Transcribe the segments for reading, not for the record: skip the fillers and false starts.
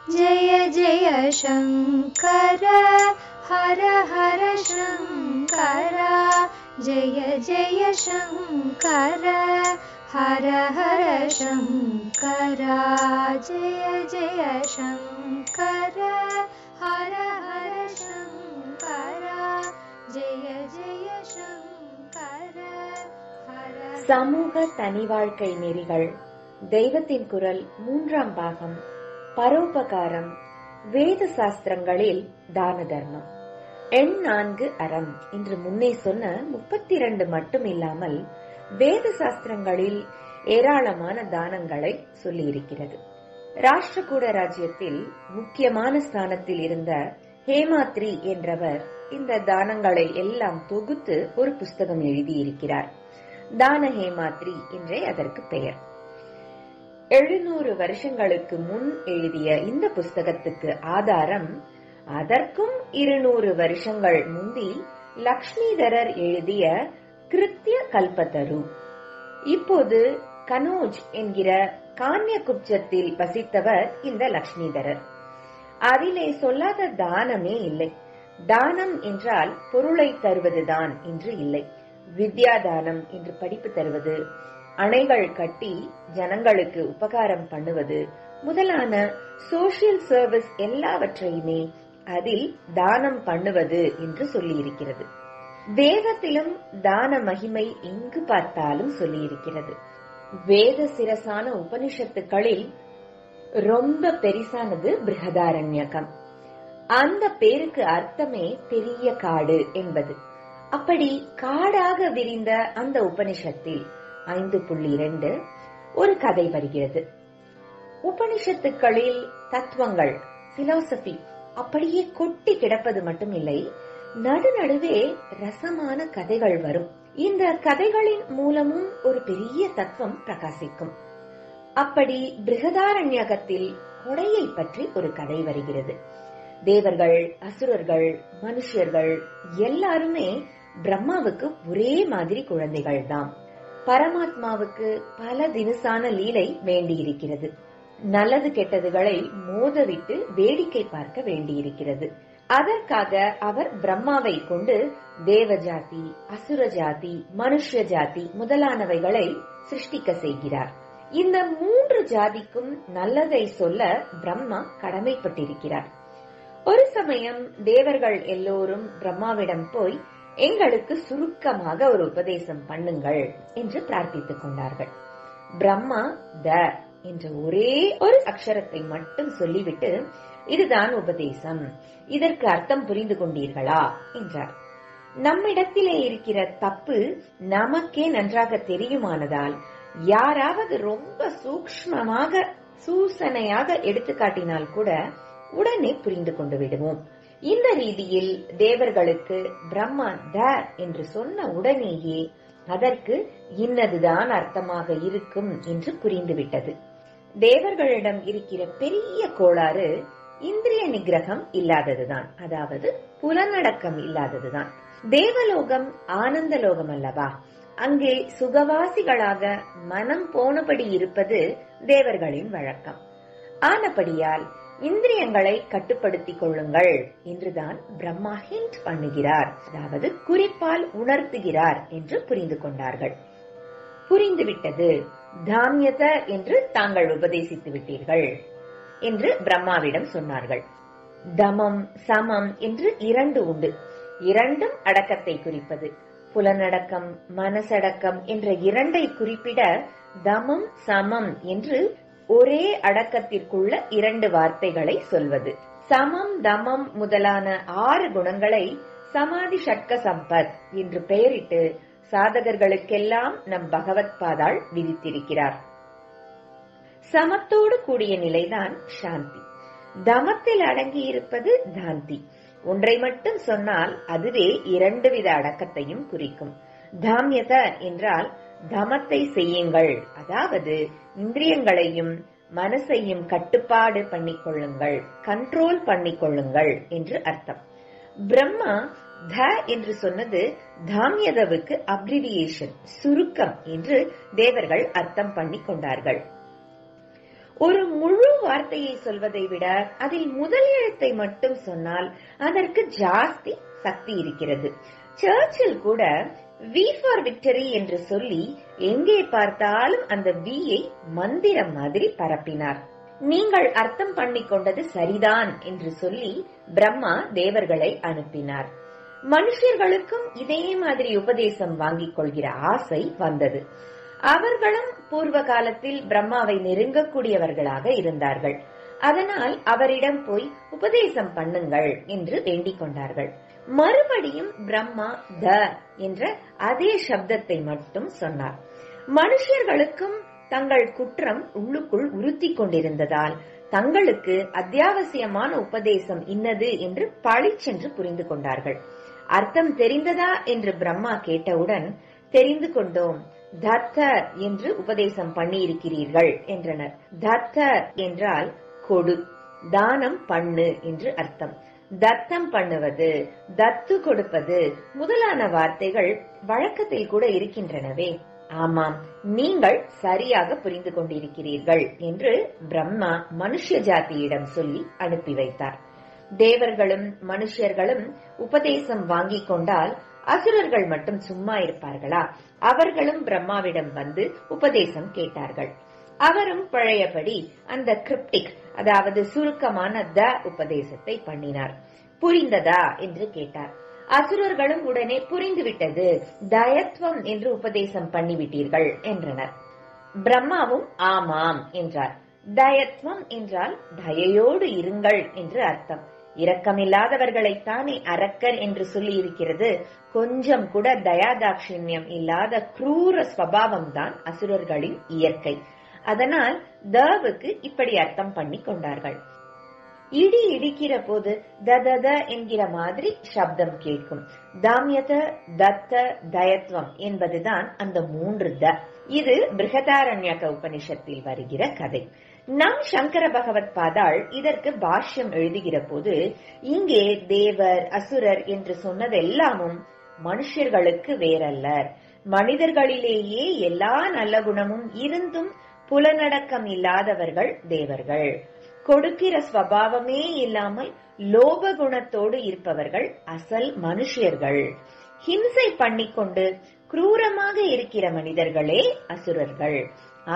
जय जय शंकर हर हर शंकर जय जय शंकर हर हर शंकर जय जय शंकर हर हर शंकर जय जय शंकर हर. சமூக தனி வாழ்க்கை நெறிகள், தெய்வத்தின் குரல், 3ஆம் பாகம், பரோபகாரம், வேத சாஸ்திரங்களில் தான தர்மம். எண் 4 அறம். இன்று முன்னே சொன்ன 32 மட்டும் இல்லாமல் வேத சாஸ்திரங்களில் ஏராளமான தானங்களை சொல்லி இருக்கிறது. ராஷ்டிரகூட ராஜ்யத்தில் முக்கியமான ஸ்தானத்தில் இருந்த ஹேமாத்ரி என்றவர் இந்த தானங்களை எல்லாம் தொகுத்து ஒரு புஸ்தகம் எழுதியிருக்கிறார். தான ஹேமாத்ரி என்றே அதற்கு பெயர். 700 வருஷங்களுக்கு முன் எழுதிய இந்த புஸ்தகத்துக்கு ஆதாரம் அதற்கும் 200 வருஷங்கள் முந்தி லக்ஷ்மிதரர் எழுதிய கிருத்திய கல்பத்தரு. இப்போது கனோஜ் என்கிற கான்யகுப்ஜத்தில் வசித்தவர் இந்த லக்ஷ்மிதரர். அதிலே சொல்லாத தானமே இல்லை. தானம் என்றால் பொருளை தருவதுதான் என்று இல்லை. வித்யாதானம் என்று படிப்பு தருவது, அணைகள் கட்டி ஜனங்களுக்கு உபகாரம் பண்ணுவது முதலான சோசியல் சர்வீஸ் எல்லாவற்றையுமே அதில் தானம் பண்ணுவது என்று சொல்லி இருக்கிறது. வேதத்திலும் தான மகிமை எங்கு பார்த்தாலும் சொல்லி இருக்கிறது. வேத சிரசான உபனிஷத்துக்களில் ரொம்ப பெரிசானது பிருஹதாரண்யகம். அந்த பேருக்கு அர்த்தமே பெரிய காடு என்பது. அப்படி காடாக விரிந்த அந்த உபனிஷத்தில் 5.2 ஒரு கதை வருகிறது. உபனிஷத்துக்களில் தத்துவங்கள், பிலாசபி அப்படியே கொட்டி கிடப்பது மட்டும் இல்லை, நடுநடுவே ரசமான கதைகள் வரும். இந்த கதைகளின் மூலமும் ஒரு பெரிய தத்துவம் பிரகாசிக்கும். அப்படி பிருஹதாரண்யகத்தில் கொடையை பற்றி ஒரு கதை வருகிறது. தேவர்கள், அசுரர்கள், மனுஷர்கள் எல்லாருமே பிரம்மாவுக்கு ஒரே மாதிரி குழந்தைகள் தான். பரமாத்மாவுக்கு பல தினசான லீலை வேண்டியிருக்கிறது. நல்லது கெட்டதுகளை மோதவிட்டு வேடிக்கை பார்க்க வேண்டியிருக்கிறது. அதற்காக அவர் பிரம்மாவை கொண்டு தேவஜாதி, அசுர ஜாதி, மனுஷ ஜாதி முதலானவைகளை சிருஷ்டிக்க செய்கிறார். இந்த 3 ஜாதிக்கும் நல்லதை சொல்ல பிரம்மா கடமைப்பட்டிருக்கிறார். ஒரு சமயம் தேவர்கள் எல்லோரும் பிரம்மாவிடம் போய் எங்களுக்கு சுருக்கமாக ஒரு உபதேசம் பண்ணுங்கள் என்று பிரார்த்தித்துக் கொண்டார்கள். பிரம்மா த என்ற ஒரே ஒரு அக்ஷரத்தை மட்டும் சொல்லிவிட்டு, இதுதான் உபதேசம், இதற்கு அர்த்தம் புரிந்து கொண்டீர்களா என்றார். நம்மிடத்திலே இருக்கிற தப்பு நமக்கே நன்றாக தெரியுமானதால் யாராவது ரொம்ப சூக்ஷ்மமாக சூசனையாக எடுத்து காட்டினால் கூட உடனே புரிந்து கொண்டு விடுவோம். இந்த ரீதியில் தேவர்களுக்கு பிரம்மா த என்று சொன்ன உடனேயே அதற்கு இன்னதுதான் அர்த்தமாக இருக்கும் என்று புரிந்துவிட்டது. தேவர்களிடம் இருக்கிற பெரிய கோளாறு இந்திரிய நிகிரகம் இல்லாததுதான், அதாவது புலனடக்கம் இல்லாததுதான். தேவலோகம் ஆனந்த லோகம் அல்லவா? அங்கே சுகவாசிகளாக மனம் போனபடி இருப்பது தேவர்களின் வழக்கம். ஆனபடியால் இந்திரியங்களை கட்டுப்படுத்திக் கொள்ளுங்கள் என்றுதான் பிரம்மா ஹிண்ட் பண்ணுகிறார், அதாவது குறிப்பால் உணர்த்துகிறார் என்று புரிந்து கொண்டார்கள். புரிந்துவிட்டது, தாமியத என்று தாங்கள் உபதேசித்து விட்டீர்கள் என்று பிரம்மாவிடம் சொன்னார்கள். தமம், சமம் என்று 2 உண்டு. 2ம் அடக்கத்தை குறிப்பது. புலனடக்கம், மனசடக்கம் என்ற 2ஐ குறிப்பிட தமம், சமம் என்று ஒரே அடக்கத்திற்குள்ள 2 வார்த்தைகளை சொல்வது. சமம், தமம் முதலான 6 குணங்களை சமாதி ஷட்க சம்பத் என்று பெயரிட்டு சாதகர்களுக்கெல்லாம் நம் பகவத் பாதாள் விதித்திருக்கிறார். சமத்தோடு கூடிய நிலைதான் சாந்தி. தமத்தில் அடங்கி இருப்பது தாந்தி. ஒன்றை மட்டும் சொன்னால் அதுவே 2 வித அடக்கத்தையும் குறிக்கும். தாமியத என்றால் தமத்தை செய்யுங்கள், அதாவது இந்திரியங்களையும் மனசையும் கட்டுப்பாடு பண்ணிக்கொள்ளுங்கள், கண்ட்ரோல் பண்ணிக்கொள்ளுங்கள் என்று அர்த்தம். பிரம்மா த என்று சொன்னது தாமியதவுக்கு அப்ரிவியேஷன், சுருக்கம் என்று தேவர்கள் அர்த்தம் பண்ணி கொண்டார்கள். ஒரு முழு வார்த்தையை சொல்வதை விட அதில் முதல் எழுத்தை மட்டும் சொன்னால் அதற்கு ஜாஸ்தி சக்தி இருக்கிறது. சர்ச்சில் கூட வி ஃபார் விக்டரி என்று சொல்லி எங்கே பார்த்தாலும் அந்த வியை மந்திரம் மாதிரி பரப்பினார். நீங்கள் அர்த்தம் பண்ணி கொண்டது சரிதான் என்று சொல்லி பிரம்மா தேவர்களை அனுப்பினார். மனுஷர்களுக்கும் இதே மாதிரி உபதேசம் வாங்கிக் கொள்கிற ஆசை வந்தது. அவர்களும் பூர்வ காலத்தில் பிரம்மாவை நெருங்கக்கூடியவர்களாக இருந்தார்கள். அதனால் அவரிடம் போய் உபதேசம் பண்ணுங்கள் என்று வேண்டிக் கொண்டார்கள். மறுபடியும் பிரம்மா த என்ற அதே சப்தத்தை மட்டும் சொன்னார். மனுஷர்களுக்கும் தங்கள் குற்றம் உள்ளுக்குள் உறுத்தி கொண்டிருந்ததால் தங்களுக்கு அத்தியாவசியமான உபதேசம் இன்னது என்று பளிச்சென்று புரிந்து கொண்டார்கள். அர்த்தம் தெரிந்ததா என்று பிரம்மா கேட்டவுடன், தெரிந்து கொண்டோம், தத்த என்று உபதேசம் பண்ணியிருக்கிறீர்கள் என்றனர். தத்த என்றால் கொடு, தானம் பண்ணு என்று அர்த்தம். தத்தம் பண்ணுவது, தத்து கொடுப்பது முதலான வார்த்தைகள் வழக்கத்தில் கூட இருக்கின்றனவே. ஆமாம், நீங்கள் சரியாக புரிந்து கொண்டிருக்கிறீர்கள் என்று பிரம்மா மனுஷ ஜாதியிடம் சொல்லி அனுப்பி வைத்தார். தேவர்களும் மனுஷர்களும் உபதேசம் வாங்கிக் கொண்டால் அசுரர்கள் மட்டும் சும்மா இருப்பார்களா? அவர்களும் பிரம்மாவிடம் வந்து உபதேசம் கேட்டார்கள். அவரும் பழையபடி அந்த கிரிப்டிக், அதாவது சுருக்கமான த உபதேசத்தை பண்ணினார். புரிந்ததா என்று கேட்டார். அசுரர்களும் உடனே புரிந்துவிட்டது, தயத்வம் என்று உபதேசம் பண்ணிவிட்டீர்கள் என்றனர். பிரம்மாவும் ஆமாம் என்றார். தயத்வம் என்றால் தயையோடு இருங்கள் என்று அர்த்தம். இரக்கமில்லாதவர்களைத்தானே அரக்கர் என்று சொல்லி இருக்கிறது. கொஞ்சம் கூட தயாதாட்சிண்யம் இல்லாத குரூர ஸ்வபாவம் தான் அசுரர்களின் இயற்கை. அதனால் தவுக்கு இப்படி அர்த்தம் பண்ணி கொண்டார்கள். இடி இடிக்கிற போது தத என்கிற மாதிரி சப்தம் கேட்கும். தாமியத, தத்த, தயத்வம் என்பதுதான் அந்த 3 த. இது பிருஹதாரண்யக உபனிஷத்தில் வருகிற கதை. நம் சங்கர பகவத் பாதாள் இதற்கு பாஷ்யம் எழுதுகிற போது, இங்கே தேவர் அசுரர் என்று சொன்னதெல்லாமும் மனுஷர்களுக்கு வேறல்லர். மனிதர்களிலேயே எல்லா நல்ல குணமும் இருந்தும் புலனடக்கம் இல்லாதவர்கள் தேவர்கள். கொடுக்கிற ஸ்வபாவமே இல்லாமல் லோப குணத்தோடு இருப்பவர்கள் அசல் மனுஷர்கள். ஹிம்சை பண்ணிக்கொண்டு குரூரமாக இருக்கிற மனிதர்களே அசுரர்கள்.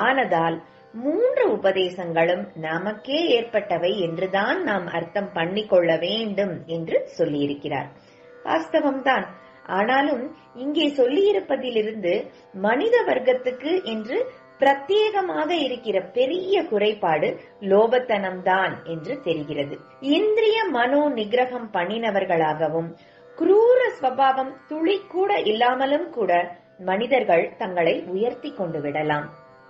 ஆனதால் 3 உபதேசங்களும் நமக்கே ஏற்பட்டவை என்றுதான் நாம் அர்த்தம் பண்ணிக்கொள்ள வேண்டும் என்று சொல்லியிருக்கிறார். வாஸ்தவம்தான். ஆனாலும் இங்கே சொல்லியிருப்பதிலிருந்து மனித வர்க்கத்துக்கு என்று பிரத்யேகமாக இருக்கிற பெரிய குறைபாடு லோபத்தனம்தான் என்று தெரிகிறது. இந்திரிய மனோ நிகிரகம் பண்ணினவர்களாகவும் குரூர ஸ்வபாவம் துளி கூட இல்லாமலும் கூட மனிதர்கள் தங்களை உயர்த்தி கொண்டு விடலாம்.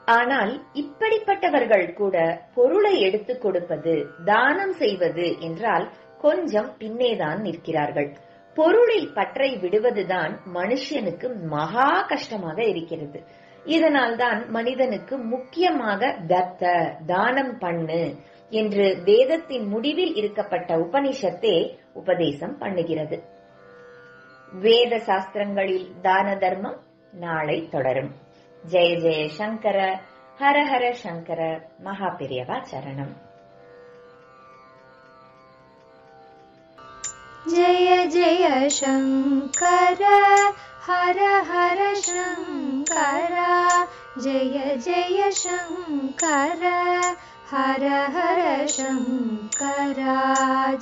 ஆனால் இப்படிப்பட்டவர்கள் கூட பொருளை எடுத்துக் கொடுப்பது, தானம் செய்வது என்றால் கொஞ்சம் பின்னேதான் நிற்கிறார்கள். பொருளில் பற்றை விடுவதுதான் மனுஷனுக்கு மகா கஷ்டமாக இருக்கிறது. இதனால்தான் மனிதனுக்கு முக்கியமாக தத்த, தானம் பண்ணு என்று வேதத்தின் முடிவில் இருக்கப்பட்ட உபனிஷத்தே உபதேசம் பண்ணுகிறது. வேத சாஸ்திரங்களில் தான தர்மம் நாளை தொடரும். ஜெய ஜெய சங்கர, ஹர ஹர சங்கர, மகா பெரியவா சரணம். जय जय शंकर, हर हर शंकर. जय जय शंकर, हर हर शंकर.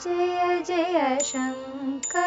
जय जय शंकर.